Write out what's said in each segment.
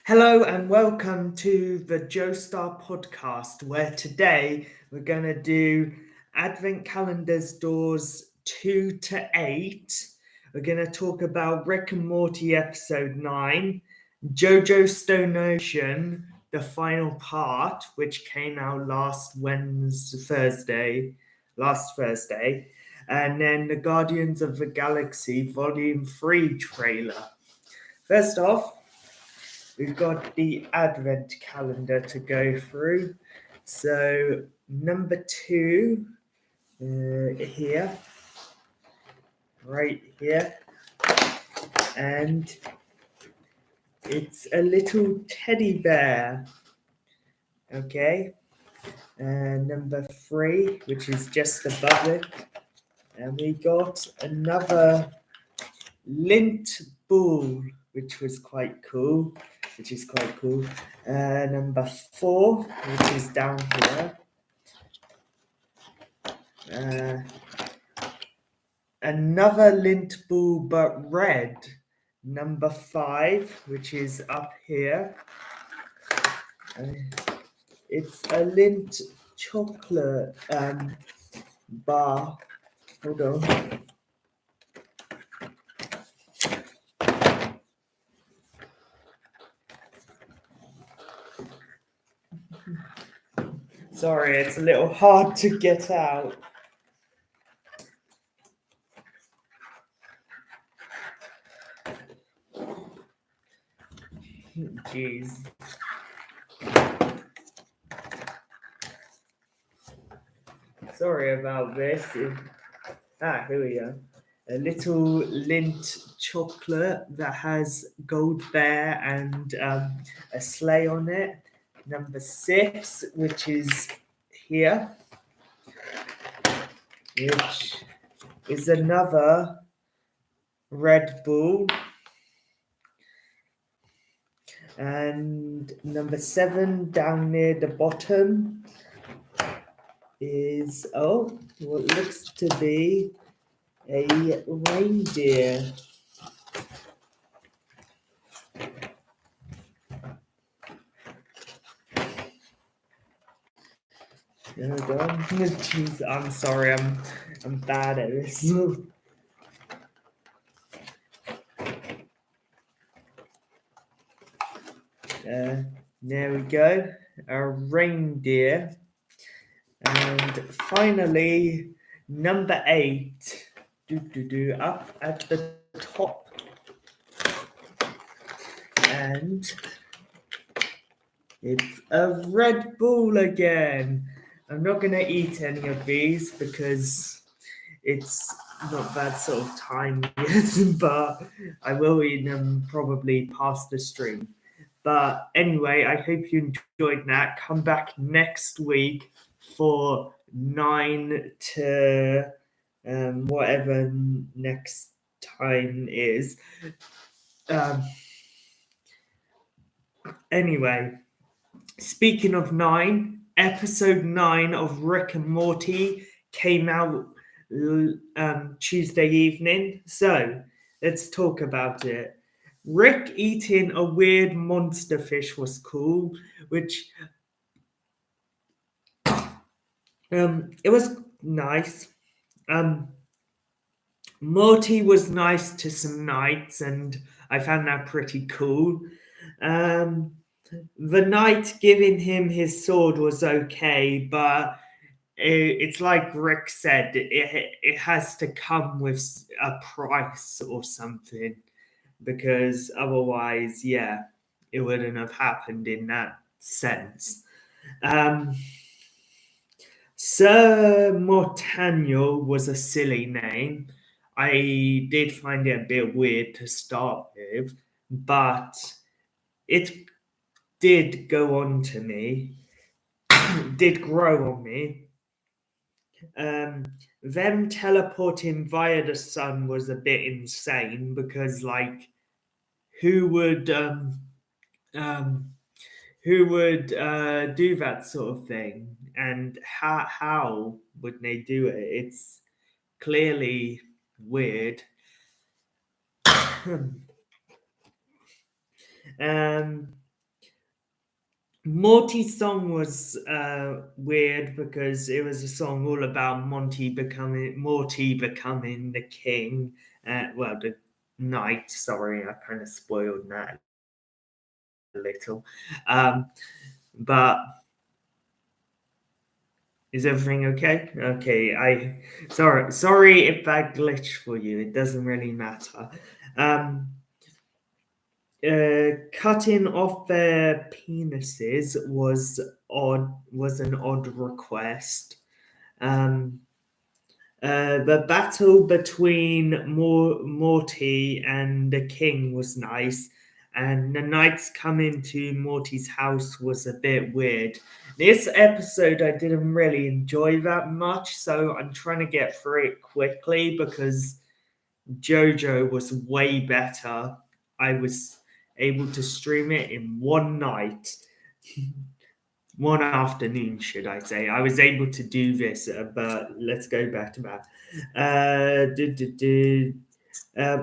Hello and welcome to the joestar podcast, where today we're going to do Advent Calendars doors 2 to 8. We're going to talk about Rick and Morty episode 9, JoJo Stone Ocean, the final part, which came out last Thursday, and then the Guardians of the Galaxy Volume 3 trailer. First off, we've got the Advent calendar to go through. So, number 2 here, right here, and it's a little teddy bear. Okay, and number 3, which is just above it, and we got another lint ball, which is quite cool. Number 4, which is down here. Another lint ball but red. Number 5, which is up here. It's a lint chocolate bar. Hold on. Sorry, it's a little hard to get out. Jeez. Sorry about this. Here we go. A little lint chocolate that has gold bear and a sleigh on it. Number 6, which is here, which is another Red Bull. And number 7 down near the bottom is what looks to be a reindeer. Jeez, I'm sorry, I'm bad at this. There we go, a reindeer. And finally, number 8, up at the top. And it's a Red Bull again. I'm not going to eat any of these because it's not that sort of time yet, but I will eat them probably past the stream. But anyway, I hope you enjoyed that. Come back next week for 9 to whatever next time is. Anyway, speaking of 9, episode 9 of Rick and Morty came out Tuesday evening. So let's talk about it. Rick eating a weird monster fish was cool, which it was nice. Morty was nice to some knights, and I found that pretty cool. The knight giving him his sword was okay, but it's like Rick said, it has to come with a price or something, because otherwise, yeah, it wouldn't have happened in that sense. Sir Mortaniel was a silly name. I did find it a bit weird to start with, but it did go on to me, did grow on me. Them teleporting via the sun was a bit insane, because like who would do that sort of thing, and how would they do it? It's clearly weird. Morty's song was weird because it was a song all about Morty becoming the king. Well, the knight. Sorry, I kind of spoiled that a little. But is everything okay? Okay, sorry if that glitched for you. It doesn't really matter. Um, Cutting off their penises was an odd request. Um, the battle between Morty and the king was nice, and the knights coming to Morty's house was a bit weird. This episode I didn't really enjoy that much, so I'm trying to get through it quickly because JoJo was way better. I was able to stream it in one night, one afternoon, should I say. I was able to do this, but let's go back to that.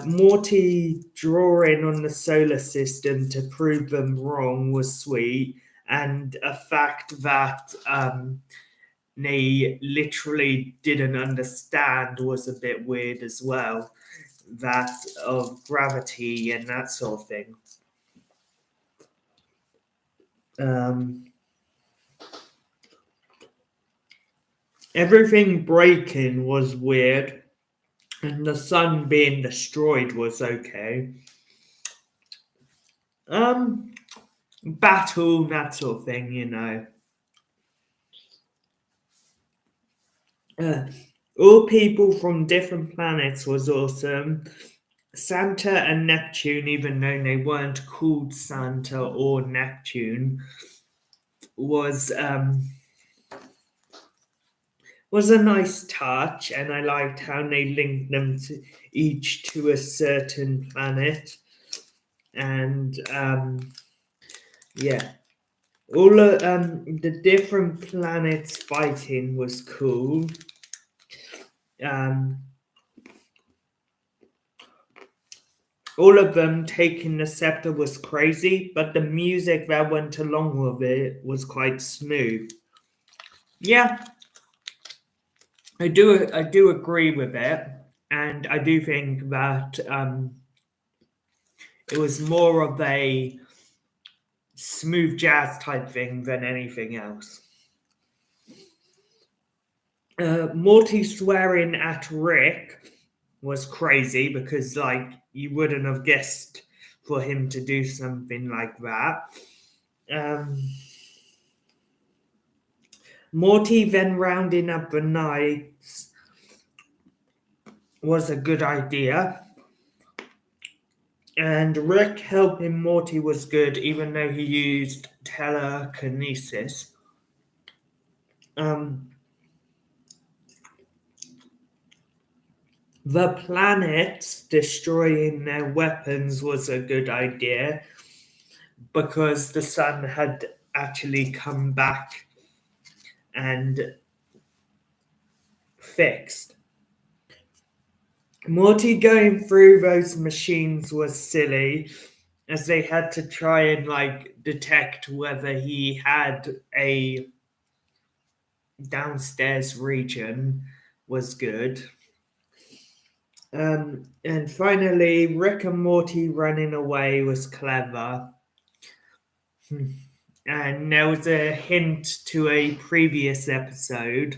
Morty drawing on the solar system to prove them wrong was sweet, and a fact that they literally didn't understand was a bit weird as well. That of gravity and that sort of thing. Um, Everything breaking was weird, and the sun being destroyed was okay. Um, Battle, that sort of thing, you know. Uh, all people from different planets was awesome. Santa and Neptune, even though they weren't called Santa or Neptune, was was a nice touch, and I liked how they linked them to each to a certain planet. And yeah, all of the different planets fighting was cool. Um, all of them taking the scepter was crazy, but the music that went along with it was quite smooth. Yeah, I do agree with it, and I do think that it was more of a smooth jazz type thing than anything else. Morty swearing at Rick was crazy because, like, you wouldn't have guessed for him to do something like that. Um, Morty then rounding up the knights was a good idea. And Rick helping Morty was good, even though he used telekinesis. Um, the planets destroying their weapons was a good idea because the sun had actually come back and fixed. Morty going through those machines was silly, as they had to try and like detect whether he had a downstairs region was good. And finally, Rick and Morty running away was clever. And there was a hint to a previous episode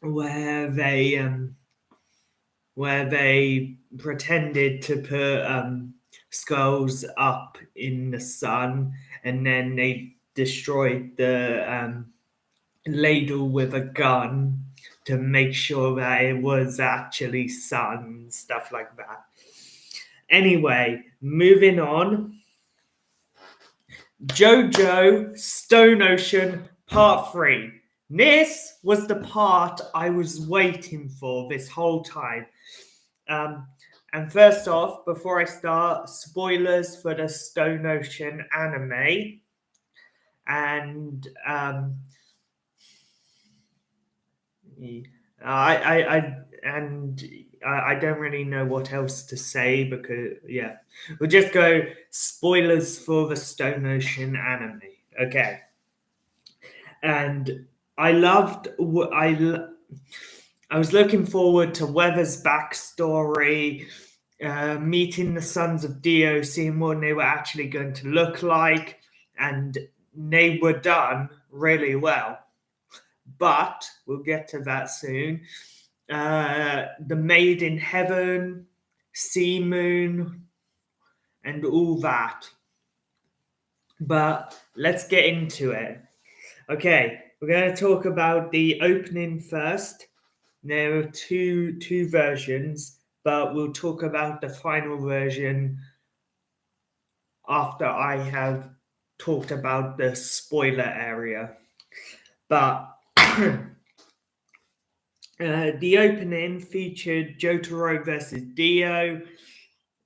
where they pretended to put skulls up in the sun, and then they destroyed the ladle with a gun to make sure that it was actually sun, stuff like that. Anyway, moving on. JoJo Stone Ocean Part 3. This was the part I was waiting for this whole time. And first off, before I start, spoilers for the Stone Ocean anime. And I don't really know what else to say because yeah, we'll just go spoilers for the Stone Ocean anime. Okay, and I was looking forward to Weather's backstory, meeting the sons of Dio, seeing what they were actually going to look like, and they were done really well. But we'll get to that soon. The Maid in Heaven, Sea Moon, and all that. But let's get into it. Okay, we're going to talk about the opening first. There are two versions, but we'll talk about the final version after I have talked about the spoiler area. But the opening featured Jotaro versus Dio,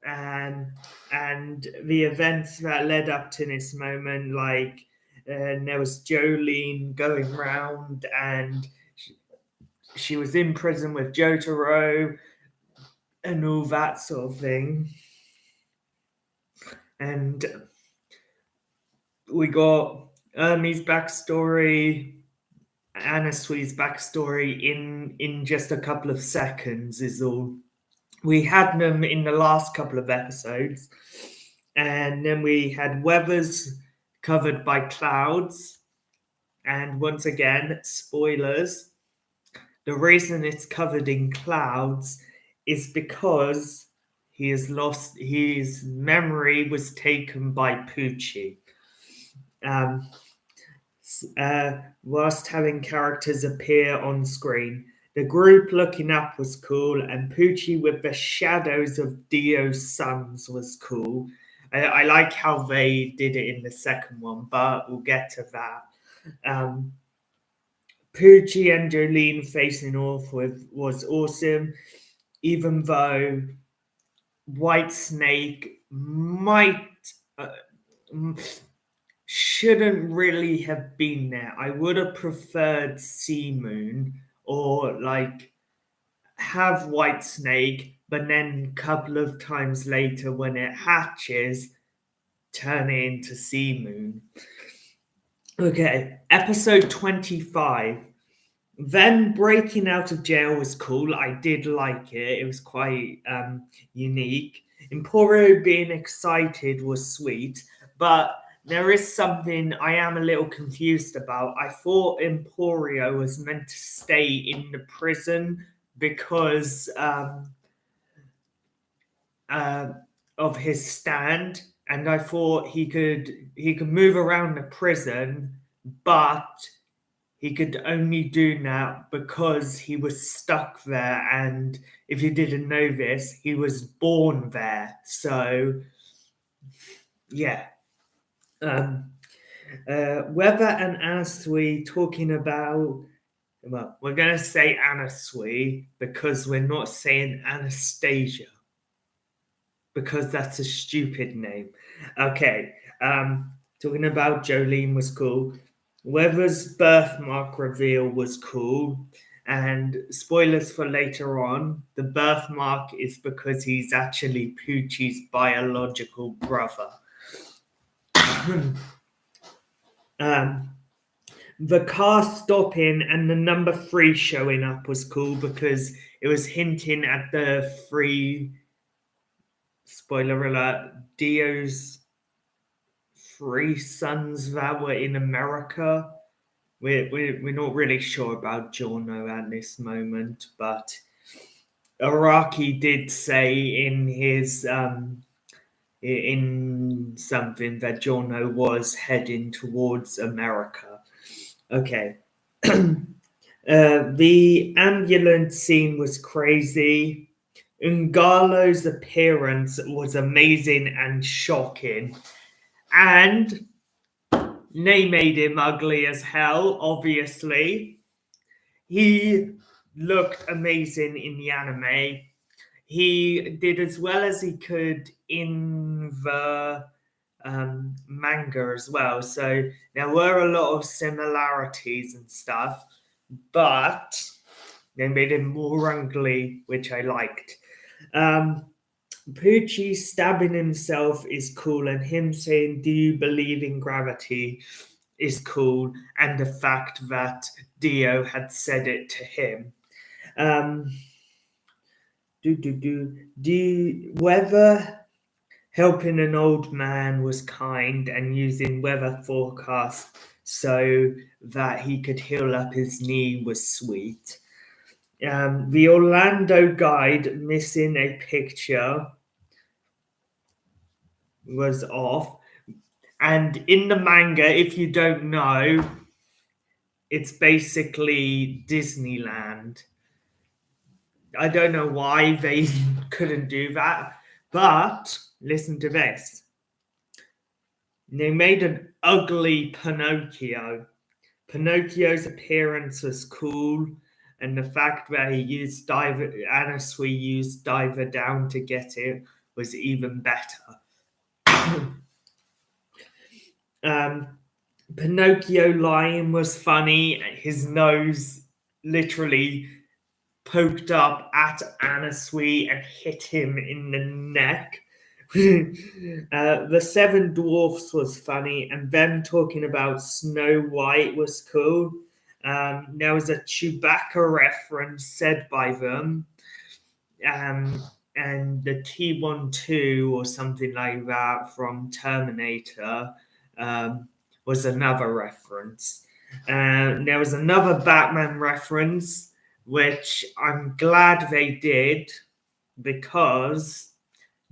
and the events that led up to this moment, like there was Jolene going round and she was in prison with Jotaro and all that sort of thing. And we got Ermi's backstory, Anasui's backstory in just a couple of seconds is all. We had them in the last couple of episodes, and then we had Weathers covered by clouds, and once again, spoilers. The reason it's covered in clouds is because he has lost his memory was taken by Poochie. Um, whilst having characters appear on screen. The group looking up was cool, and Poochie with the shadows of Dio's sons was cool. I like how they did it in the second one, but we'll get to that. Poochie and Jolene facing off with was awesome, even though White Snake might shouldn't really have been there. I would have preferred Sea Moon or like have White Snake, but then a couple of times later when it hatches, turn it into Sea Moon. Okay, episode 25. Then breaking out of jail was cool. I did like it. It was quite unique. Emporio being excited was sweet, but there is something I am a little confused about. I thought Emporio was meant to stay in the prison because of his stand, and I thought he could move around the prison, but he could only do that because he was stuck there. And if you didn't know this, he was born there. So, yeah. Weather and Anasui talking about, well, we're going to say Anasui because we're not saying Anastasia because that's a stupid name. Okay. Talking about Jolene was cool. Weather's birthmark reveal was cool. And spoilers for later on, the birthmark is because he's actually Poochie's biological brother. The car stopping and the number 3 showing up was cool because it was hinting at the 3, spoiler alert, Dio's 3 sons that were in America. We're not really sure about Giorno at this moment, but Araki did say in his in something that Giorno was heading towards America. Okay. The ambulance scene was crazy. Ungalo's appearance was amazing and shocking. And they made him ugly as hell, obviously. He looked amazing in the anime. He did as well as he could in the manga as well. So there were a lot of similarities and stuff, but they made him more ugly, which I liked. Poochie stabbing himself is cool, and him saying, "Do you believe in gravity?" is cool, and the fact that Dio had said it to him. Um, whether helping an old man was kind and using weather forecasts so that he could heal up his knee was sweet. The Orlando guide missing a picture was off. And in the manga, if you don't know, it's basically Disneyland. I don't know why they couldn't do that, but listen to this. They made an ugly Pinocchio. Pinocchio's appearance was cool, and the fact that he used Diver, Anasui used Diver Down to get it was even better. Pinocchio lying was funny. His nose literally poked up at Anasui and hit him in the neck. The Seven Dwarfs was funny, and them talking about Snow White was cool. There was a Chewbacca reference said by them, and the T-12 or something like that from Terminator was another reference. There was another Batman reference, which I'm glad they did, because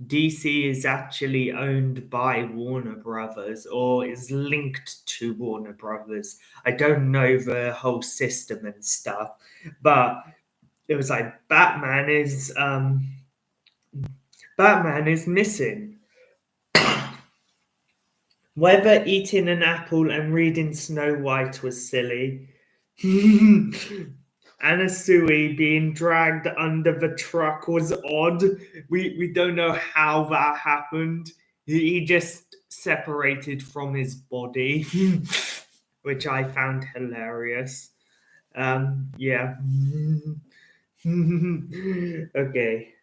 DC is actually owned by Warner Brothers, or is linked to Warner Brothers. I don't know the whole system and stuff, but it was like Batman is missing. Whether eating an apple and reading Snow White was silly. Anasui being dragged under the truck was odd. We don't know how that happened. He just separated from his body, which I found hilarious. Yeah. Okay.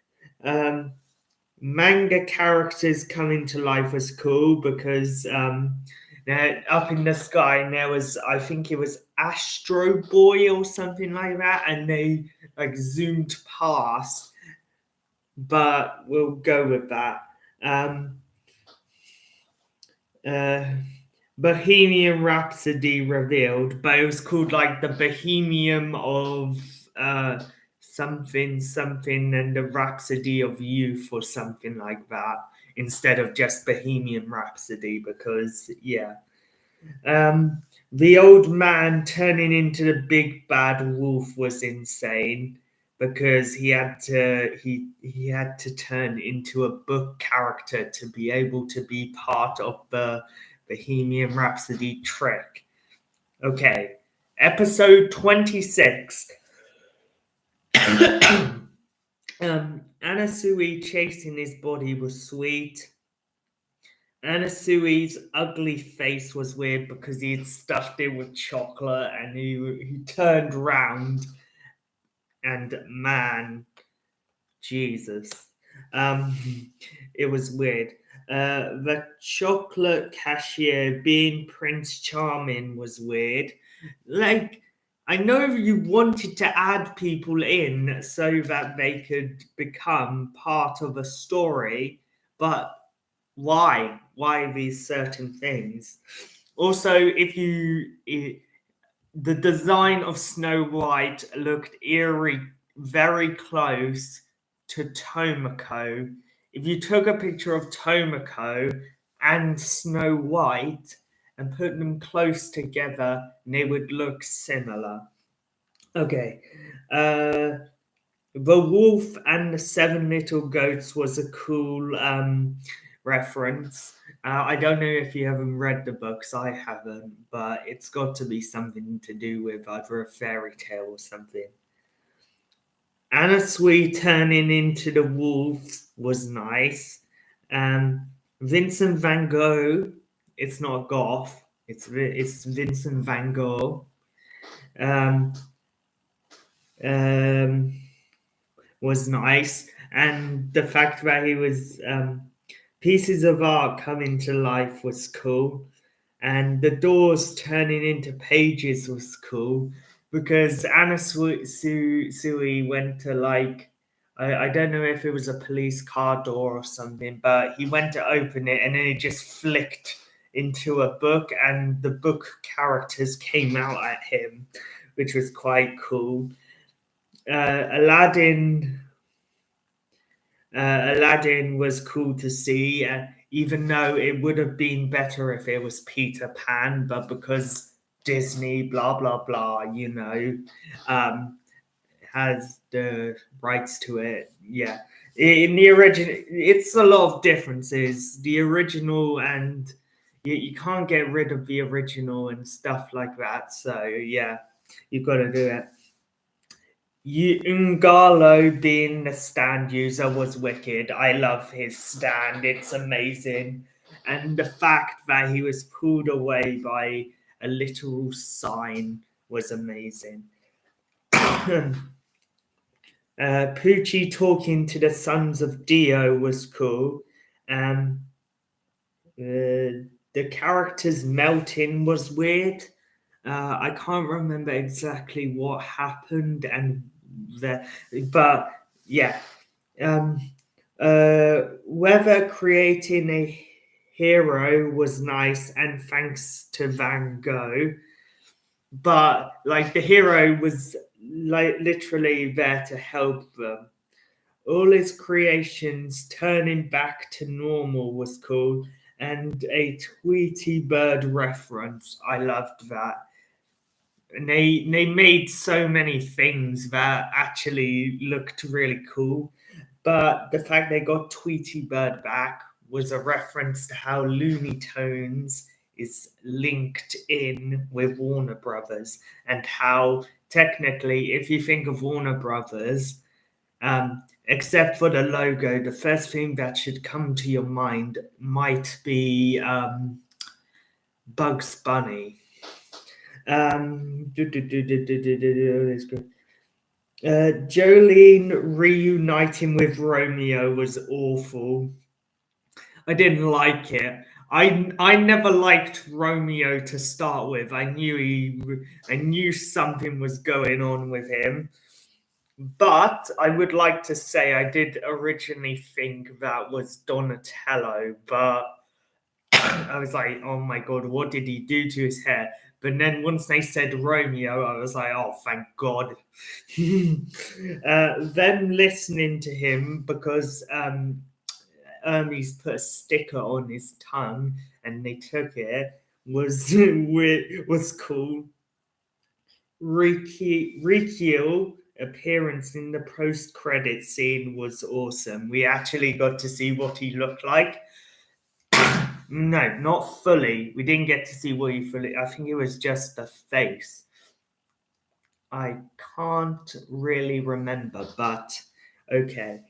Manga characters coming to life was cool because up in the sky, and there was, I think it was Astro Boy or something like that, and they like zoomed past, but we'll go with that. Bohemian Rhapsody revealed, but it was called like the Bohemian of something something and the Rhapsody of Youth or something like that, instead of just Bohemian Rhapsody, because yeah. The old man turning into the big bad wolf was insane, because he had to turn into a book character to be able to be part of the Bohemian Rhapsody trick. Okay, episode 26. Anasui chasing his body was sweet. Anasui's ugly face was weird because he had stuffed it with chocolate, and he turned round, and man, Jesus, it was weird. The chocolate cashier being Prince Charming was weird. Like, I know you wanted to add people in so that they could become part of a story, but why? Why these certain things? Also, the design of Snow White looked eerie, very close to Tomoko. If you took a picture of Tomoko and Snow White and put them close together, they would look similar. Okay. The Wolf and the Seven Little Goats was a cool reference. I don't know if you haven't read the books, I haven't, but it's got to be something to do with either a fairy tale or something. Anasui turning into the wolves was nice. Vincent Van Gogh, it's not Goth, it's Vincent Van Gogh. Was nice, and the fact that he was pieces of art coming to life was cool. and the doors turning into pages was cool because Sui went to like I don't know if it was a police car door or something, but he went to open it and then it just flicked into a book and the book characters came out at him, which was quite cool. Aladdin Aladdin was cool to see, even though it would have been better if it was Peter Pan, but because Disney, blah blah blah, um, has the rights to it. Yeah, in the original, it's a lot of differences. The original and you can't get rid of the original and stuff like that. So yeah, you've got to do it. Ngalo being the stand user was wicked. I love his stand, it's amazing. And the fact that he was pulled away by a literal sign was amazing. Poochie talking to the sons of Dio was cool. Um, the characters melting was weird. I can't remember exactly what happened and the, but yeah. Um, Whether creating a hero was nice and thanks to Van Gogh, but like the hero was like literally there to help them. All his creations turning back to normal was cool, and a Tweety Bird reference. I loved that. And they made so many things that actually looked really cool. But the fact they got Tweety Bird back was a reference to how Looney Tunes is linked in with Warner Brothers, and how technically, if you think of Warner Brothers, except for the logo, the first thing that should come to your mind might be Bugs Bunny. Jolene reuniting with Romeo was awful. I didn't like it. I never liked Romeo to start with. I knew something was going on with him. But I would like to say I did originally think that was Donatello, but I was like, oh my god, what did he do to his hair? But then once they said Romeo, I was like, oh, thank God. Then listening to him because Hermes put a sticker on his tongue and they took it was cool. Rikiel appearance in the post-credit scene was awesome. We actually got to see what he looked like. No, not fully. We didn't get to see what he fully. I think it was just the face. I can't really remember, but okay.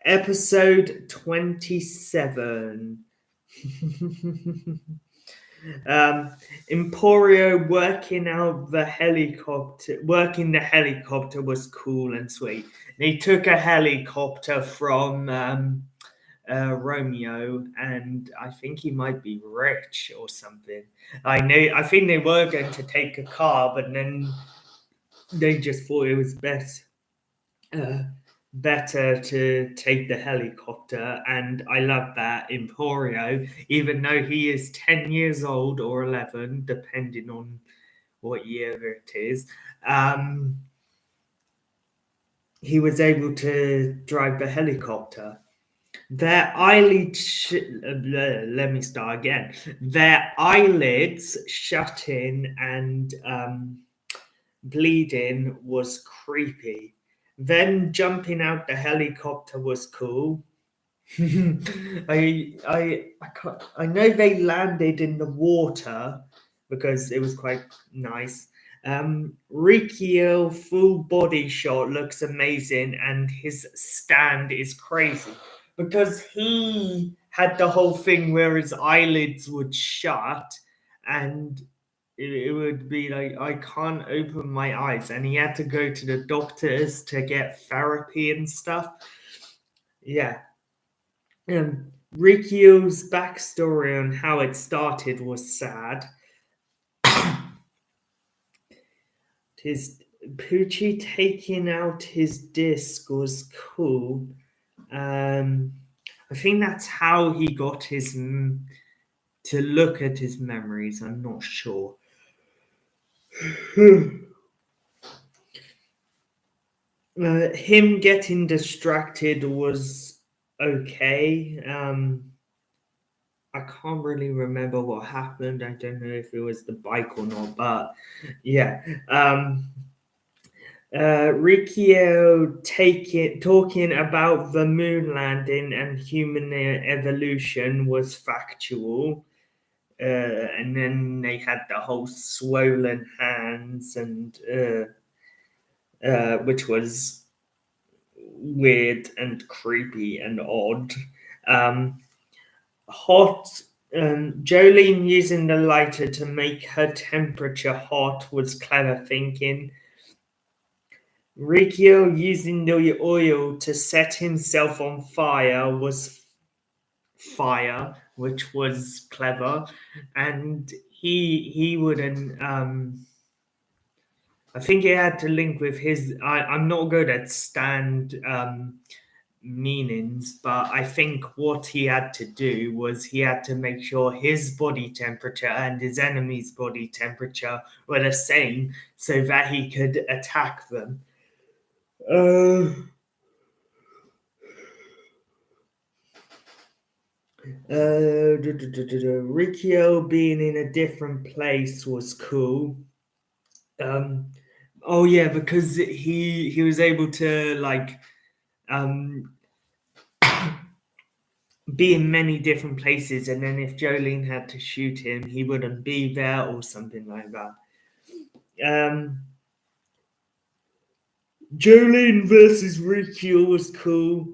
Episode 27. Emporio working the helicopter was cool and sweet. They took a helicopter from Romeo, and I think he might be rich or something. I think they were going to take a car, but then they just thought it was better to take the helicopter. And I love that Emporio, even though he is 10 years old or 11, depending on what year it is, he was able to drive the helicopter. Their eyelids, let me start again. Their eyelids shutting and bleeding was creepy. Then jumping out the helicopter was cool. I know they landed in the water because it was quite nice. Rikiel full body shot looks amazing, and his stand is crazy because he had the whole thing where his eyelids would shut and it would be like I can't open my eyes, and he had to go to the doctors to get therapy and stuff. Yeah. Rikyo's backstory on how it started was sad. His Poochie taking out his disc was cool. I think that's how he got his to look at his memories. I'm not sure. Him getting distracted was okay. I can't really remember what happened. I don't know if it was the bike or not, but yeah. Rikio talking about the moon landing and human evolution was factual. And then they had the whole swollen hands and which was weird and creepy and odd. Um, hot. Jolene using the lighter to make her temperature hot was clever thinking. Rikio using the oil to set himself on fire was fire, which was clever, and he wouldn't. I think it had to link with his. I'm not good at stand meanings, but I think what he had to do was he had to make sure his body temperature and his enemy's body temperature were the same so that he could attack them. Uh, Rikio being in a different place was cool. Oh yeah, because he was able to like um be in many different places, and then if Jolene had to shoot him, he wouldn't be there or something like that. Um, Jolene versus Rikyo was cool,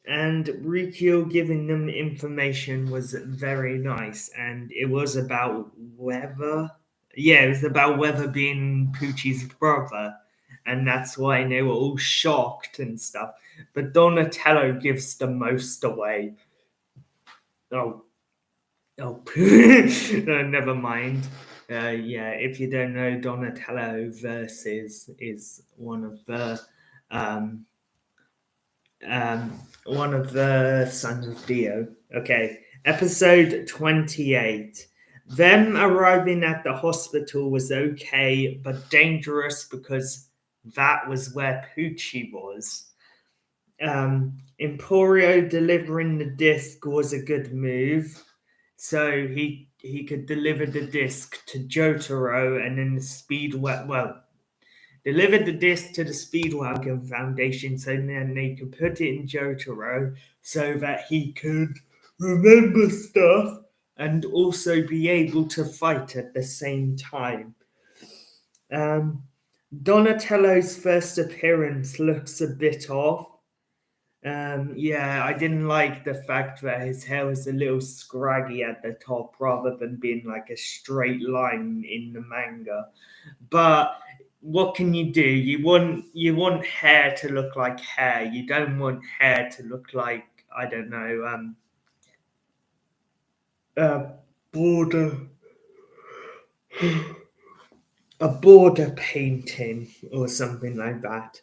and Rikyo giving them information was very nice, and it was about weather. Yeah, it was about weather being Poochie's brother, and that's why they were all shocked and stuff. But Donatello gives the most away. Oh, oh, never mind. Yeah, if you don't know, Donatello versus is um, one of the sons of Dio. Okay, episode 28. Them arriving at the hospital was okay, but dangerous because that was where Poochie was. Emporio delivering the disc was a good move. So he could deliver the disc to Jotaro and then the delivered the disc to the Speedwagon Foundation so then they could put it in Jotaro so that he could remember stuff and also be able to fight at the same time. Donatello's first appearance looks a bit off. Yeah, I didn't like the fact that his hair was a little scraggy at the top rather than being like a straight line in the manga. But what can you do? You want hair to look like hair. You don't want hair to look like I don't know a border a border painting or something like that.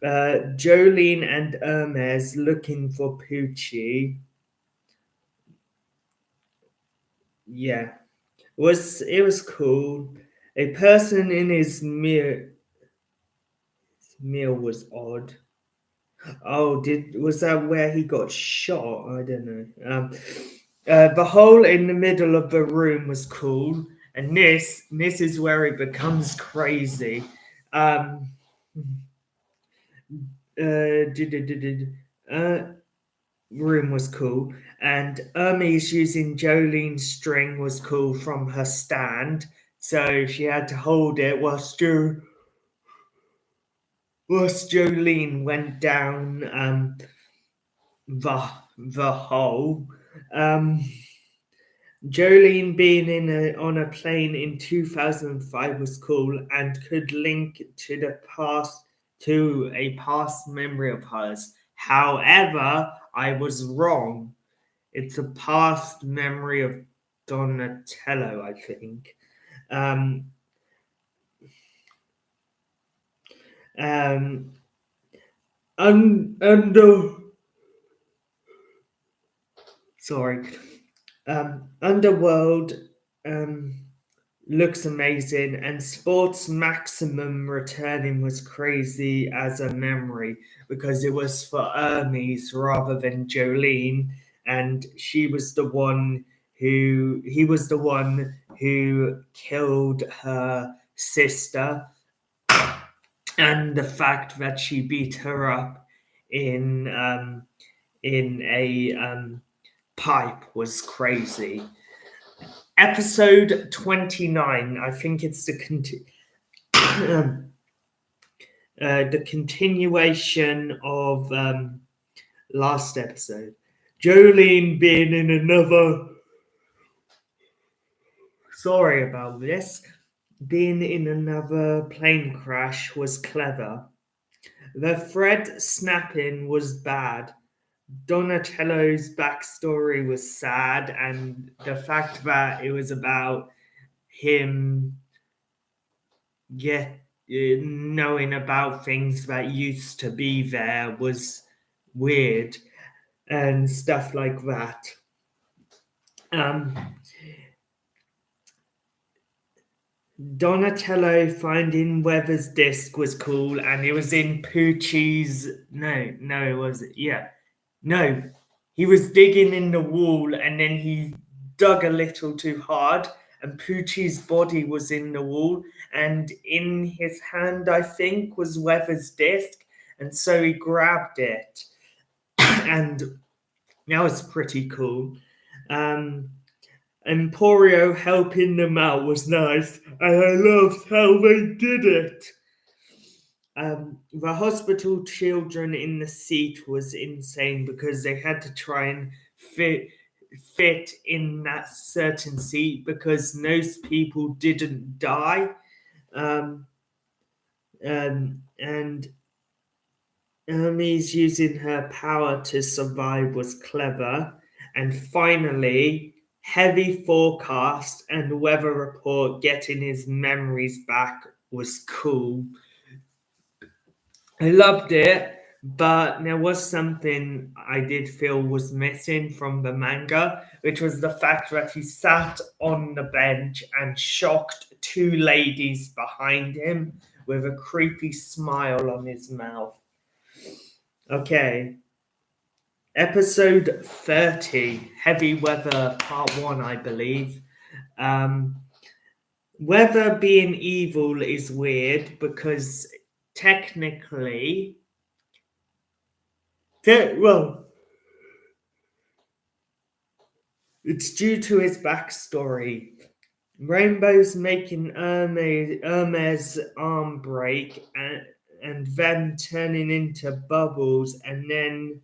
Jolene and Hermes looking for Poochie. Yeah, it was cool. A person in his meal was odd. Oh, was that where he got shot? I don't know. The hole in the middle of the room was cool, and this is where it becomes crazy. Um, uh, room was cool, and Hermes using Jolene's string was cool from her stand, so she had to hold it whilst Jolene went down the hole. Um, Jolene being on a plane in 2005 was cool and could link to a past memory of hers. However, I was wrong. it's a past memory of Donatello, I think. Um, um, under sorry, Underworld um, looks amazing, and Sports Maximum returning was crazy as a memory because it was for Hermes rather than Jolene, and she was the one he was the one who killed her sister, and the fact that she beat her up in um, in a pipe was crazy. Episode 29, I think it's the continuation of last episode. Jolene being in another. Sorry about this. Being in another plane crash was clever. The thread snapping was bad. Donatello's backstory was sad, and the fact that it was about him knowing about things that used to be there was weird and stuff like that. Um, Donatello finding Weather's disc was cool, and it was in Poochie's. No, it was yeah, no, he was digging in the wall, and then he dug a little too hard, and Poochie's body was in the wall, and in his hand, I think, was Weather's disc, and so he grabbed it, and that was pretty cool. Emporio helping them out was nice, and I loved how they did it. The hospital children in the seat was insane because they had to try and fit in that certain seat because most people didn't die. And Hermes using her power to survive was clever. And finally, heavy forecast and weather report getting his memories back was cool. I loved it, but there was something I did feel was missing from the manga, which was the fact that he sat on the bench and shocked two ladies behind him with a creepy smile on his mouth. Okay, episode 30, Heavy Weather Part 1, I believe. Weather being evil is weird because technically, well, it's due to his backstory. Rainbow's making Hermes' arm break and then turning into bubbles, and then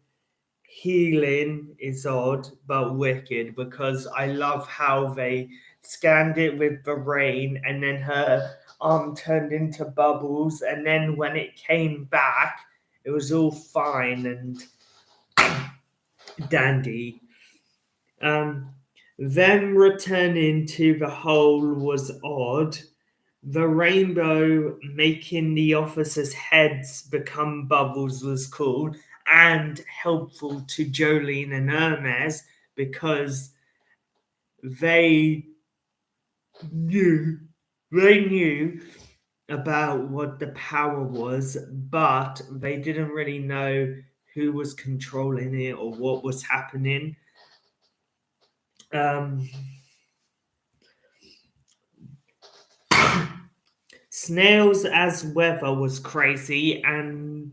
healing is odd but wicked because I love how they scanned it with the rain, and then her arm turned into bubbles, and then when it came back, it was all fine and dandy. Them returning to the hole was odd. The rainbow making the officers' heads become bubbles was cool and helpful to Jolene and Hermes because they knew they knew about what the power was, but they didn't really know who was controlling it or what was happening. Snails as weather was crazy, and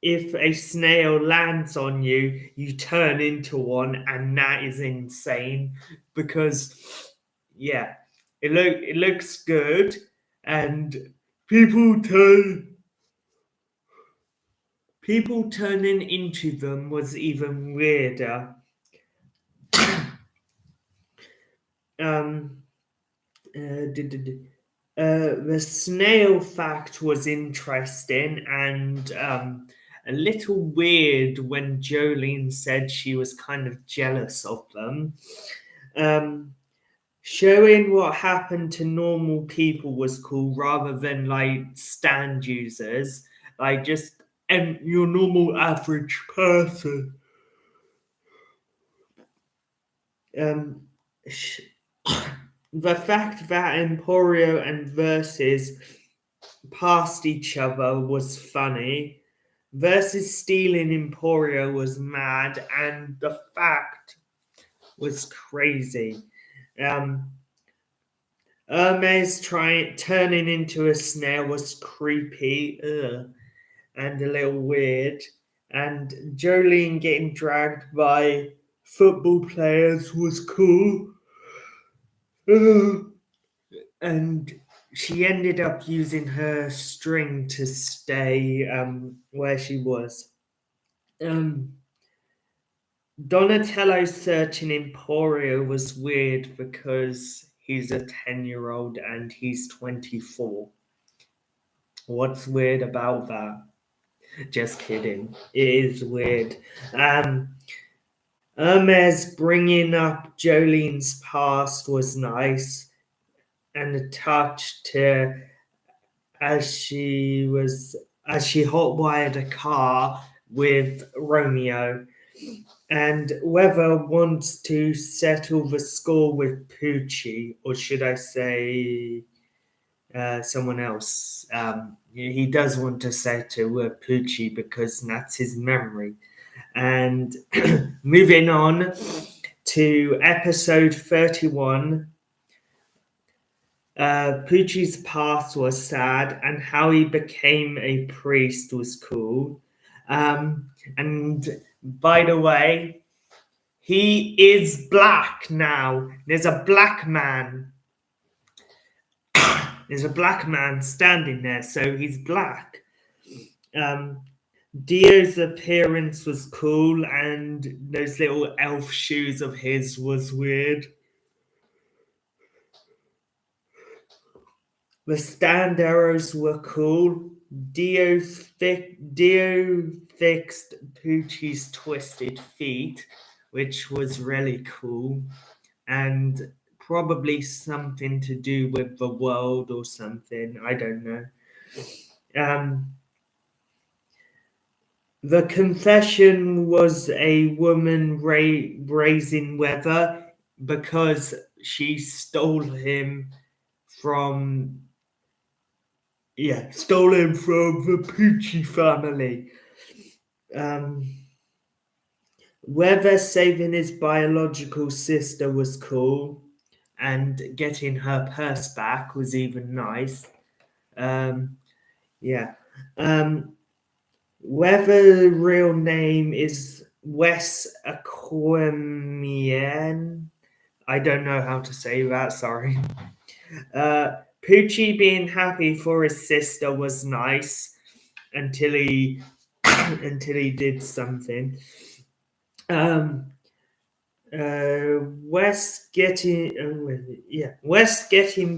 if a snail lands on you, you turn into one, and that is insane because yeah, it looks good, and people turning into them was even weirder. Um, the snail fact was interesting, and a little weird when Jolene said she was kind of jealous of them. Showing what happened to normal people was cool rather than like stand users, like just your normal average person. Sh- the fact that Emporio and Versus passed each other was funny. Versus stealing Emporio was mad, and the fact was crazy. Hermes turning into a snail was creepy, and a little weird. And Jolene getting dragged by football players was cool. And she ended up using her string to stay where she was. Donatello searching Emporio was weird because he's a 10-year-old and he's 24. What's weird about that? Just kidding. It is weird. Hermes bringing up Jolene's past was nice, and a touch to as she hotwired a car with Romeo. And whether wants to settle the score with Poochie, or should I say someone else? He does want to settle with Poochie because that's his memory. And moving on to episode 31, Poochie's past was sad, and how he became a priest was cool. And by the way, he is black now. There's a black man. There's a black man standing there, so he's black. Dio's appearance was cool, and those little elf shoes of his was weird. The stand arrows were cool. Dio fixed Poochie's twisted feet, which was really cool, and probably something to do with the world or something. I don't know. The confession was a woman raising weather because she stole him from the Poochie family. Weather saving his biological sister was cool, and getting her purse back was even nice. Weather's real name is Wes Aquemian. I don't know how to say that, sorry. Poochie being happy for his sister was nice until he did something. Wes getting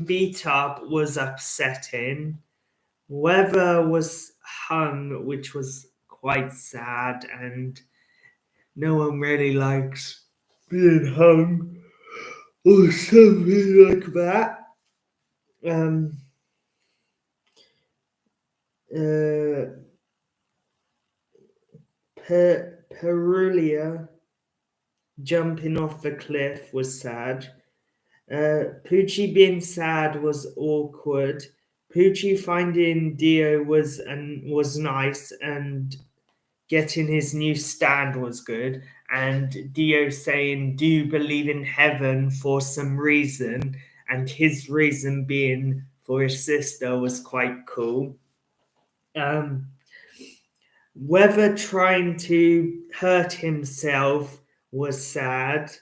beat up was upsetting. Weather was hung, which was quite sad, and no one really likes being hung or something like that. Perulia jumping off the cliff was sad. Poochie being sad was awkward. Poochie finding Dio was nice, and getting his new stand was good. And Dio saying, "Do you believe in heaven?" for some reason, and his reason being for his sister was quite cool. Weather trying to hurt himself was sad.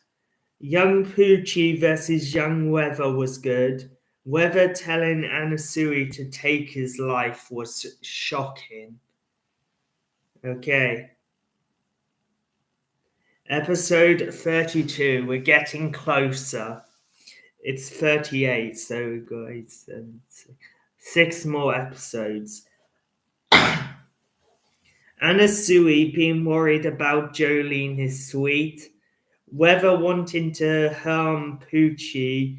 Young Poochie versus Young Weather was good. Weather telling Anasui to take his life was shocking. Okay. Episode 32. We're getting closer. It's 38, so guys, 6 more episodes. Anasui being worried about Jolene is sweet. Weather wanting to harm Poochie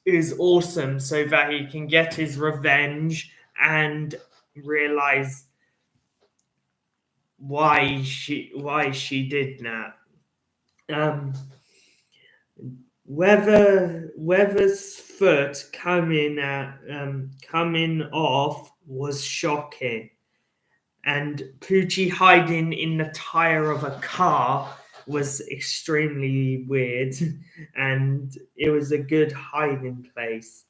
is awesome so that he can get his revenge and realize why she did that. Weather's foot coming off was shocking, and Poochie hiding in the tire of a car was extremely weird, and it was a good hiding place.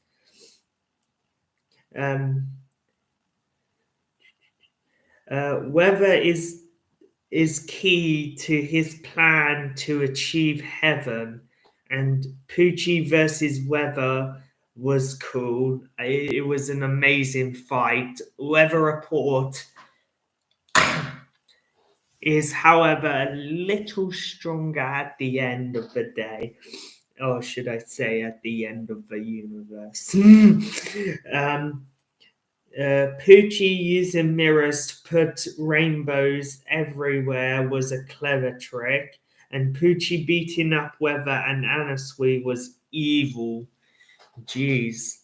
Weather is key to his plan to achieve heaven, and Poochie versus Weather was cool. It was an amazing fight. Weather Report is, however, a little stronger at the end of the day. Or should I say at the end of the universe? Poochie using mirrors to put rainbows everywhere was a clever trick, and Poochie beating up Weather and Anasui was evil. Jeez.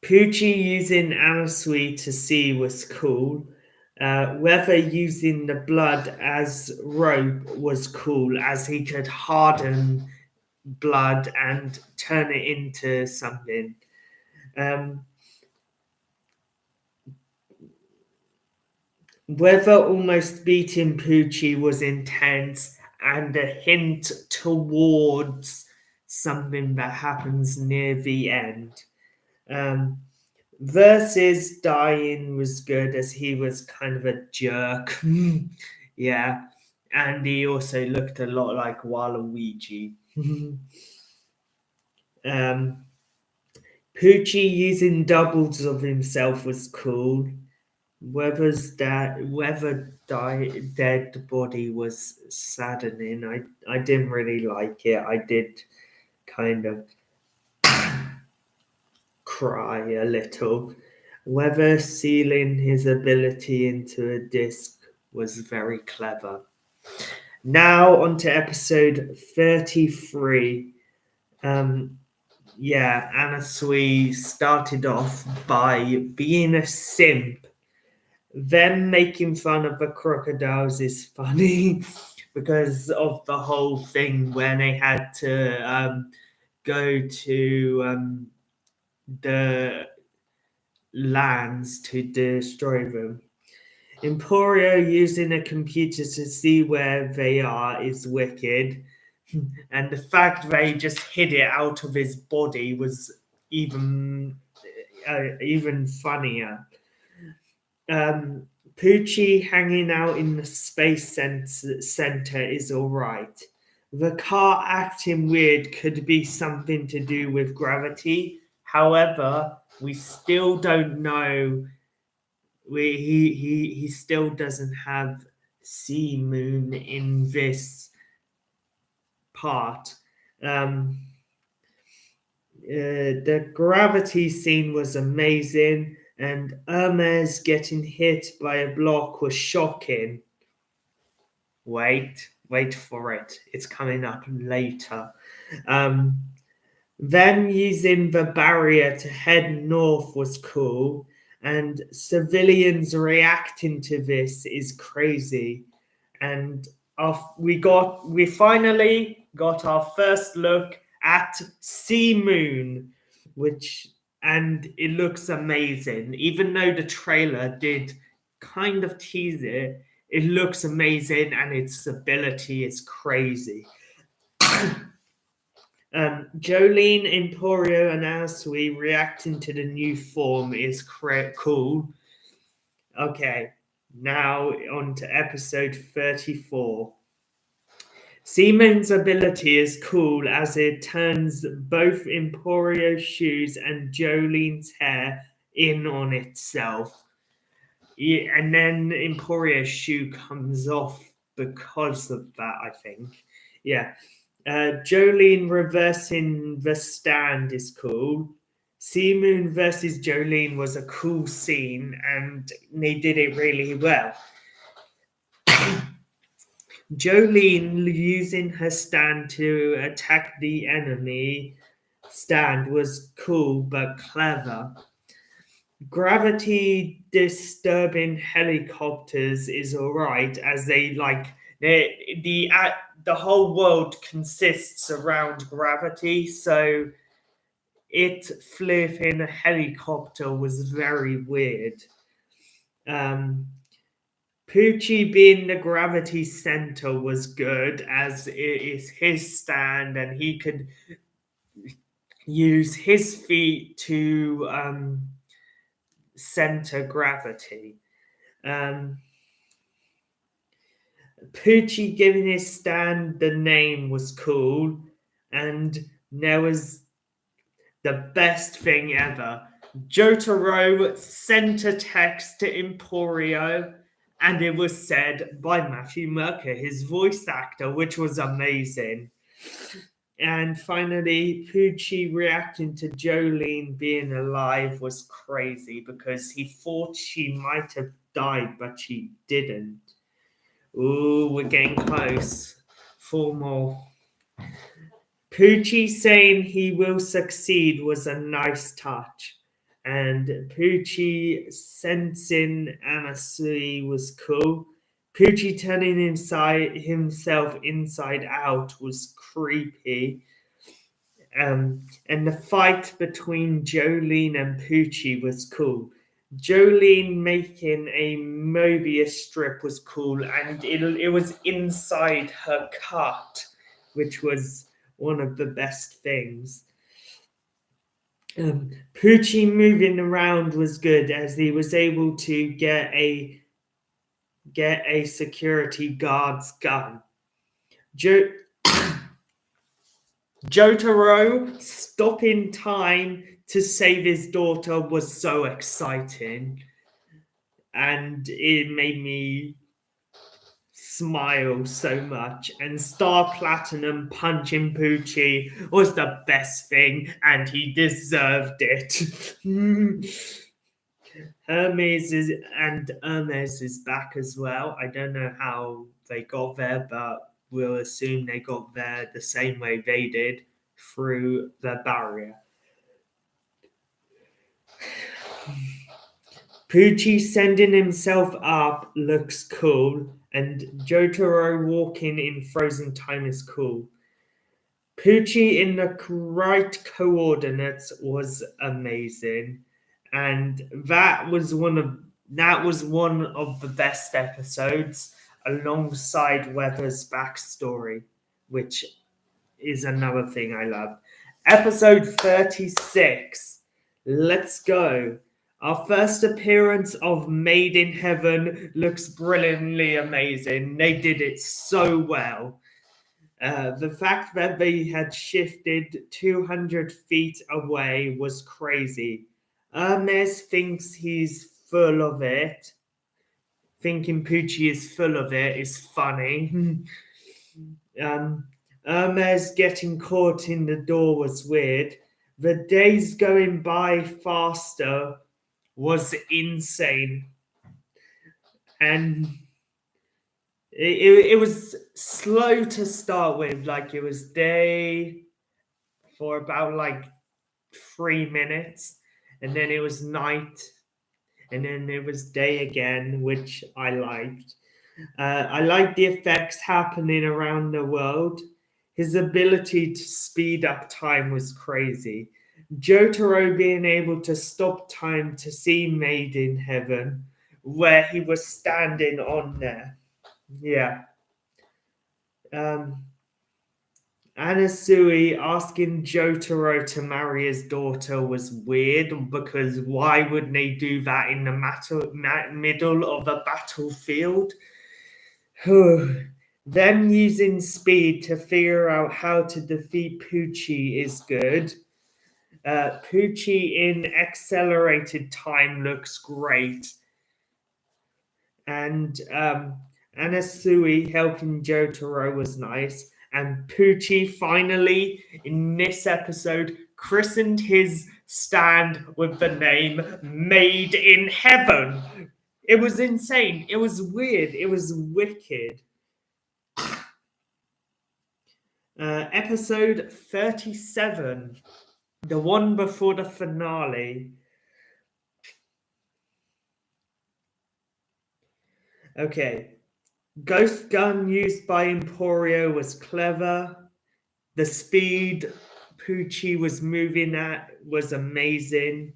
Poochie using Anasui to see was cool. Weather using the blood as rope was cool, as he could harden blood and turn it into something. Weather almost beating Poochie was intense and a hint towards something that happens near the end. Versus dying was good, as he was kind of a jerk. Yeah. And he also looked a lot like Waluigi. Poochie using doubles of himself was cool. Weather's dead body was saddening. I didn't really like it. I did kind of cry a little. Weather sealing his ability into a disc was very clever. Now on to episode 33. Anasui started off by being a simp. Them making fun of the crocodiles is funny because of the whole thing when they had to go to the lands to destroy them. Emporio using a computer to see where they are is wicked, and the fact they just hid it out of his body was even funnier. Poochie hanging out in the space center is alright. The car acting weird could be something to do with gravity. However, we still don't know. He still doesn't have Sea Moon in this part. The gravity scene was amazing, and Hermes getting hit by a block was shocking. Wait for it. It's coming up later. Them using the barrier to head north was cool, and civilians reacting to this is crazy. And we finally got our first look at Sea Moon, and it looks amazing. Even though the trailer did kind of tease it, it looks amazing, and its ability is crazy. Jolene, Emporio, and Asui reacting to the new form is cool. Okay, now on to episode 34. Seaman's ability is cool as it turns both Emporio's shoes and Jolene's hair in on itself. Yeah, and then Emporio's shoe comes off because of that, I think. Yeah. Jolene reversing the stand is cool. Sea Moon versus Jolene was a cool scene, and they did it really well. Jolene using her stand to attack the enemy stand was cool but clever. Gravity disturbing helicopters is alright, as they the whole world consists around gravity, so it flipping a helicopter was very weird. Poochie being the gravity center was good, as it is his stand and he could use his feet to center gravity. Poochie giving his stand the name was cool, and there was the best thing ever. Jotaro sent a text to Emporio, and it was said by Matthew Merker, his voice actor, which was amazing. And finally, Poochie reacting to Jolene being alive was crazy, because he thought she might have died, but she didn't. Ooh, we're getting close. 4 more. Poochie saying he will succeed was a nice touch, and Poochie sensing Anasui was cool. Poochie turning himself inside out was creepy. And the fight between Jolene and Poochie was cool. Jolene making a Mobius strip was cool, and it was inside her cut, which was one of the best things. Poochie moving around was good, as he was able to get a security guard's gun. Jotaro stopping time to save his daughter was so exciting, and it made me smile so much. And Star Platinum punching Poochie was the best thing, and he deserved it. Hermes is back as well. I don't know how they got there, but we'll assume they got there the same way they did, through the barrier. Poochie sending himself up looks cool, and Jotaro walking in frozen time is cool. Poochie in the right coordinates was amazing, and that was one of the best episodes, alongside Weather's backstory, which is another thing I love. Episode 36. Let's go. Our first appearance of Made in Heaven looks brilliantly amazing. They did it so well. The fact that they had shifted 200 feet away was crazy. Hermes thinks he's full of it. Thinking Poochie is full of it is funny. Hermes getting caught in the door was weird. The days going by faster was insane. And it was slow to start with. Like, it was day for about 3 minutes, and then it was night, and then it was day again, which I liked. I liked the effects happening around the world. His ability to speed up time was crazy. Jotaro being able to stop time to see Made in Heaven, where he was standing on there. Yeah. Anasui asking Jotaro to marry his daughter was weird, because why would they do that in the middle of a battlefield? Them using speed to figure out how to defeat Poochie is good. Poochie in accelerated time looks great. And Anasui helping Jotaro was nice. And Poochie finally, in this episode, christened his stand with the name Made in Heaven. It was insane. It was weird. It was wicked. Episode 37, the one before the finale. Okay. Ghost gun used by Emporio was clever. The speed Poochie was moving at was amazing.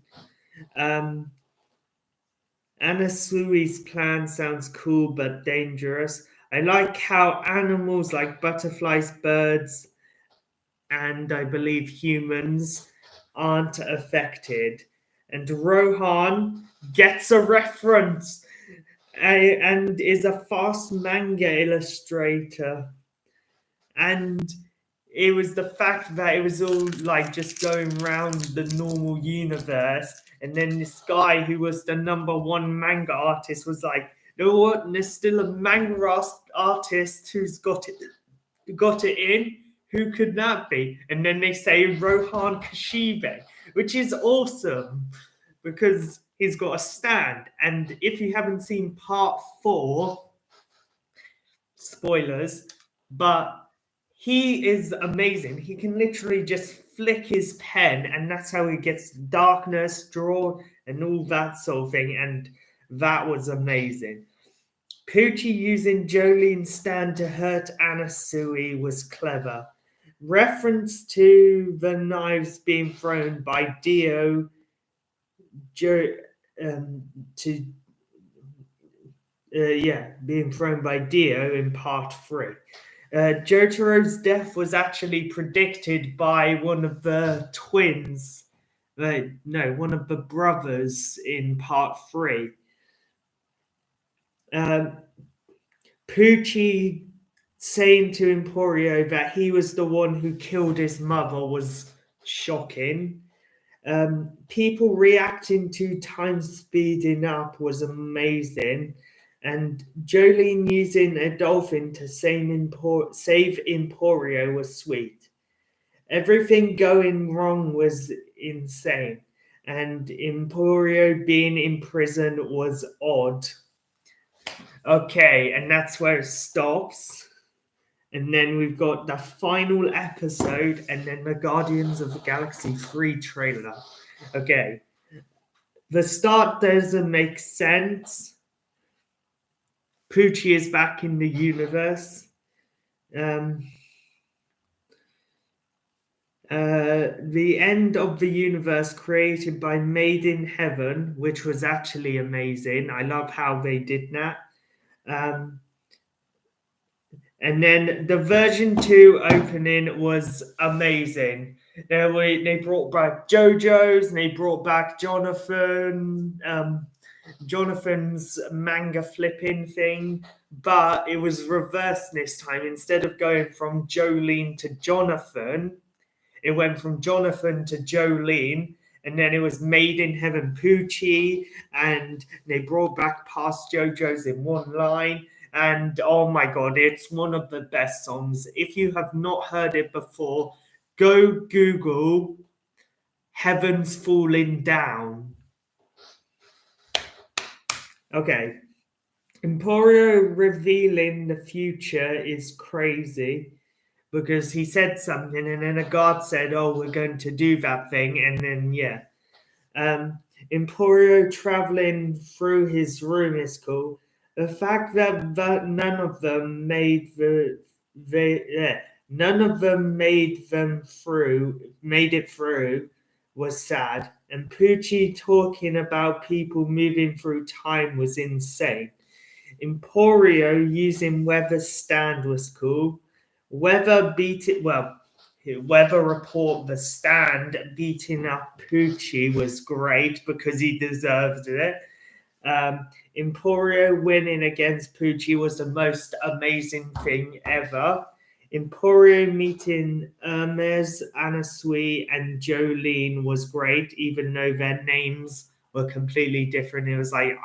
Anasui's plan sounds cool but dangerous. I like how animals like butterflies, birds, and I believe humans aren't affected. And Rohan gets a reference and is a fast manga illustrator. And it was the fact that it was all like just going around the normal universe, and then this guy who was the #1 manga artist was like, you know what? And there's still a manga artist who's got it in. Who could that be? And then they say Rohan Kashibe, which is awesome because he's got a stand. And if you haven't seen part 4, spoilers, but he is amazing. He can literally just flick his pen, and that's how he gets darkness, draw, and all that sort of thing. And that was amazing. Poochie using Jolene's stand to hurt Anasui was clever. Reference to the knives being thrown by Dio to being thrown by Dio in part 3. Jotaro's death was actually predicted by one of the twins. One of the brothers in part 3. Poochie saying to Emporio that he was the one who killed his mother was shocking. People reacting to time speeding up was amazing. And Jolene using a dolphin to save Emporio was sweet. Everything going wrong was insane. And Emporio being in prison was odd. Okay, and that's where it stops. And then we've got the final episode, and then the Guardians of the Galaxy 3 trailer. Okay. The start doesn't make sense. Poochie is back in the universe. The end of the universe created by Made in Heaven, which was actually amazing. I love how they did that. And then the version 2 opening was amazing. They brought back JoJo's, and they brought back Jonathan's manga flipping thing, but it was reversed this time. Instead of going from Jolene to Jonathan, it went from Jonathan to Jolene, and then it was Made in Heaven Poochie, and they brought back past JoJo's in one line. And oh my god, it's one of the best songs. If you have not heard it before, go Google Heaven's Falling Down. Okay. Emporio revealing the future is crazy because he said something and then a guard said, oh, we're going to do that thing. And then, Emporio traveling through his room is cool. The fact that none of them made it through was sad. And Poochie talking about people moving through time was insane. Emporio using Weather's stand was cool. Weather Report the stand beating up Poochie was great because he deserved it. Emporio winning against Poochie was the most amazing thing ever. Emporio meeting Hermes, Anasui, and Jolene was great, even though their names were completely different. It was like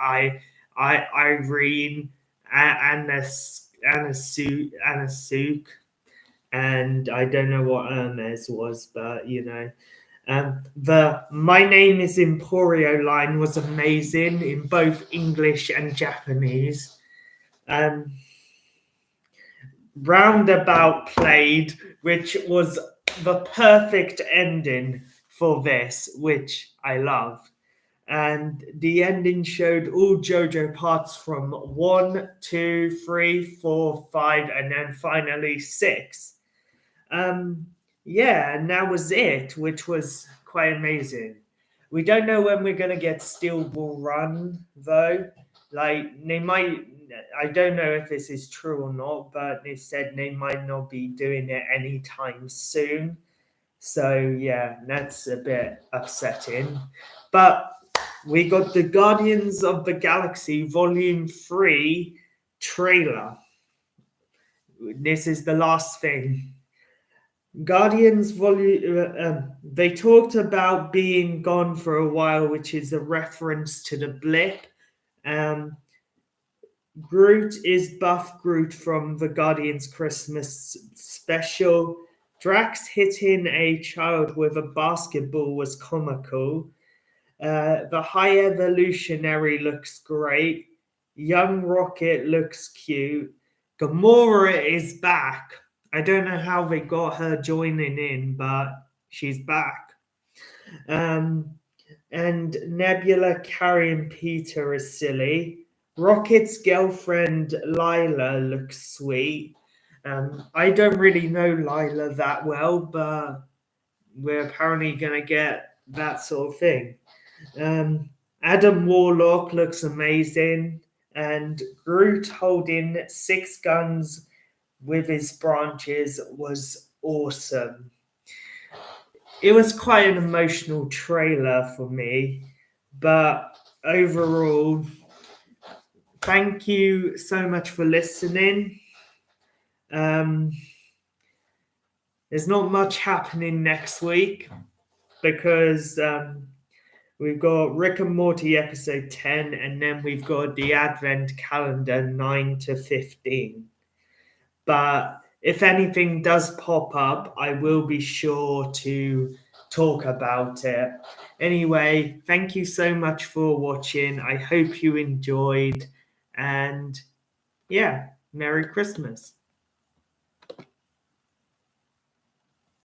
Irene, Anasuk, and I don't know what Hermes was, but you know. The My Name is Emporio line was amazing in both English and Japanese. Um, Roundabout played, which was the perfect ending for this, which I loved. And the ending showed all JoJo parts from 1, 2, 3, 4, 5, and then finally 6. Yeah, and that was it, which was quite amazing. We don't know when we're gonna get Steel Ball Run though. Like they might, I don't know if this is true or not, but they said they might not be doing it anytime soon. So yeah, that's a bit upsetting. But we got the Guardians of the Galaxy Volume 3 trailer. This is the last thing. Guardians Volume. They talked about being gone for a while, which is a reference to the blip. Um, Groot is Buff Groot from the Guardians Christmas special. Drax hitting a child with a basketball was comical. The High Evolutionary looks great. Young Rocket looks cute. Gamora is back. I don't know how they got her joining in, but she's back. And Nebula carrying Peter is silly. Rocket's girlfriend Lila looks sweet. I don't really know Lila that well, but we're apparently going to get that sort of thing. Adam Warlock looks amazing, and Groot holding 6 guns with his branches was awesome. It was quite an emotional trailer for me, but overall, thank you so much for listening. There's not much happening next week because we've got Rick and Morty episode 10, and then we've got the Advent calendar 9 to 15. But if anything does pop up, I will be sure to talk about it. Anyway, thank you so much for watching. I hope you enjoyed. And yeah, Merry Christmas.